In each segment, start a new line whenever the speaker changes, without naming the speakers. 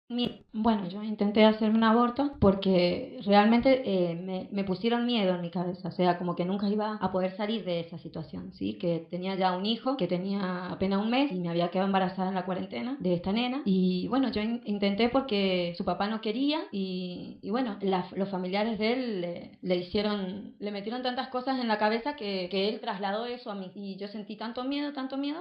Bueno, yo intenté hacerme un aborto porque realmente me pusieron miedo en mi cabeza, o sea, como que nunca iba a poder salir de esa situación, ¿sí? Que tenía ya un hijo, que tenía apenas un mes y me había quedado embarazada en la cuarentena de esta nena. Y bueno, yo intenté porque su papá no quería y bueno, los familiares de él le metieron tantas cosas en la cabeza que él trasladó eso a mí. Y yo sentí tanto miedo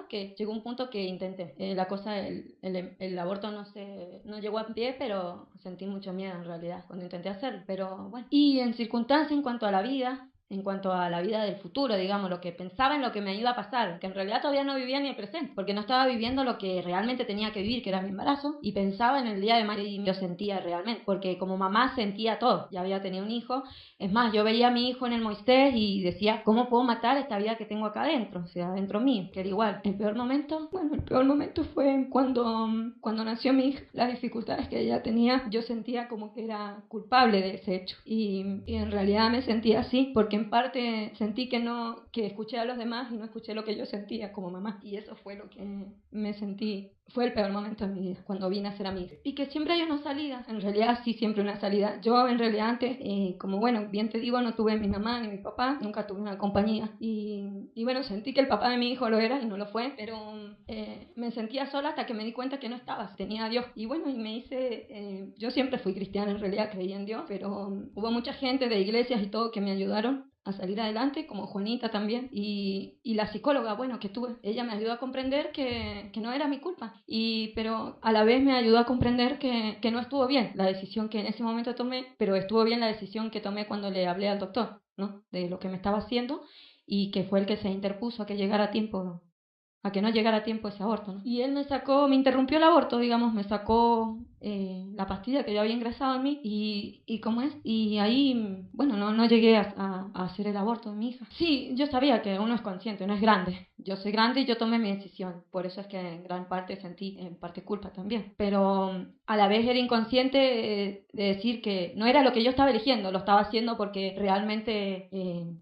que llegó un punto que intenté. La cosa, el aborto no llegó a pie, pero sentí mucho miedo en realidad cuando intenté hacerlo. Pero bueno, y en circunstancias en cuanto a la vida del futuro, digamos, lo que pensaba en lo que me iba a pasar, que en realidad todavía no vivía ni el presente, porque no estaba viviendo lo que realmente tenía que vivir, que era mi embarazo, y pensaba en el día de mañana y yo sentía realmente, porque como mamá sentía todo, ya había tenido un hijo, es más, yo veía a mi hijo en el Moisés y decía, ¿cómo puedo matar esta vida que tengo acá adentro? O sea, dentro mío, que era igual. El peor momento fue cuando nació mi hija. Las dificultades que ella tenía, yo sentía como que era culpable de ese hecho. Y en realidad me sentía así, porque en parte sentí que escuché a los demás y no escuché lo que yo sentía como mamá. Y eso fue lo que me sentí. Fue el peor momento de mi vida, cuando vine a ser amiga. Y que siempre hay una salida, en realidad sí, siempre una salida. Yo en realidad antes, como bueno, bien te digo, no tuve mi mamá ni mi papá, nunca tuve una compañía. Y bueno, sentí que el papá de mi hijo lo era y no lo fue, pero me sentía sola hasta que me di cuenta que no estaba, tenía a Dios. Y bueno, y me hice, yo siempre fui cristiana, en realidad creía en Dios, pero hubo mucha gente de iglesias y todo que me ayudaron a salir adelante, como Juanita también, y la psicóloga, bueno, que tuve, ella me ayudó a comprender que no era mi culpa, pero a la vez me ayudó a comprender que no estuvo bien la decisión que en ese momento tomé, pero estuvo bien la decisión que tomé cuando le hablé al doctor, ¿no? De lo que me estaba haciendo, y que fue el que se interpuso a que llegara a tiempo, ¿no? A que no llegara a tiempo ese aborto, ¿no? Y él me interrumpió el aborto, digamos, me sacó la pastilla que yo había ingresado en mí y ¿cómo es? Y ahí, bueno, no llegué a hacer el aborto de mi hija. Sí, yo sabía que uno es consciente, uno es grande. Yo soy grande y yo tomé mi decisión. Por eso es que en gran parte sentí, en parte culpa también. Pero a la vez era inconsciente de decir que no era lo que yo estaba eligiendo, lo estaba haciendo porque realmente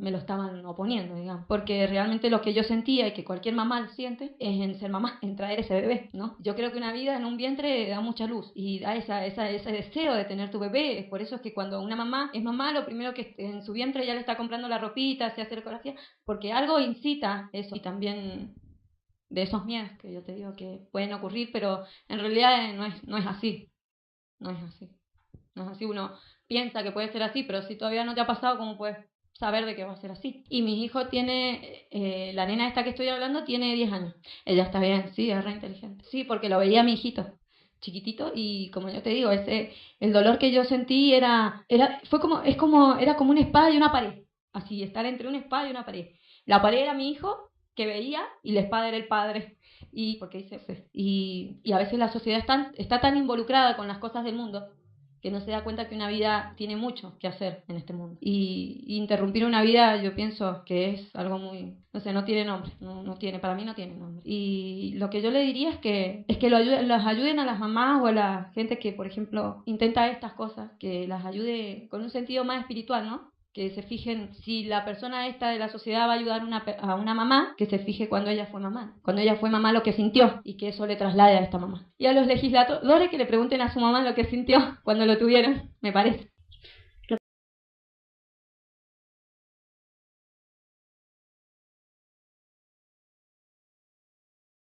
me lo estaban oponiendo, digamos. Porque realmente lo que yo sentía y que cualquier mamá lo siente es en ser mamá, en traer ese bebé, ¿no? Yo creo que una vida en un vientre da mucha luz y da ese deseo de tener tu bebé. Por eso es que cuando una mamá es mamá, lo primero que en su vientre ya le está comprando la ropita, se hace la ecografía, porque algo incita eso. Y también de esos miedos que yo te digo que pueden ocurrir, pero en realidad no es así, no es así. No es así, uno piensa que puede ser así, pero si todavía no te ha pasado, ¿cómo puedes saber de que va a ser así? Y mi hijo tiene, la nena esta que estoy hablando tiene 10 años. Ella está bien, sí, es re inteligente. Sí, porque lo veía mi hijito chiquitito y como yo te digo, el dolor que yo sentí era como una espada y una pared. Así, estar entre una espada y una pared. La pared era mi hijo que veía y la espada era el padre. Y porque dice, y a veces la sociedad está tan involucrada con las cosas del mundo que no se da cuenta que una vida tiene mucho que hacer en este mundo. Y interrumpir una vida yo pienso que es algo muy, no sé, no tiene nombre, no tiene, para mí no tiene nombre. Y lo que yo le diría es que las ayuden a las mamás o a la gente que, por ejemplo, intenta estas cosas, que las ayude con un sentido más espiritual, ¿no? Que se fijen si la persona esta de la sociedad va a ayudar a una mamá, que se fije cuando ella fue mamá lo que sintió y que eso le traslade a esta mamá. Y a los legisladores que le pregunten a su mamá lo que sintió cuando lo tuvieron, me parece.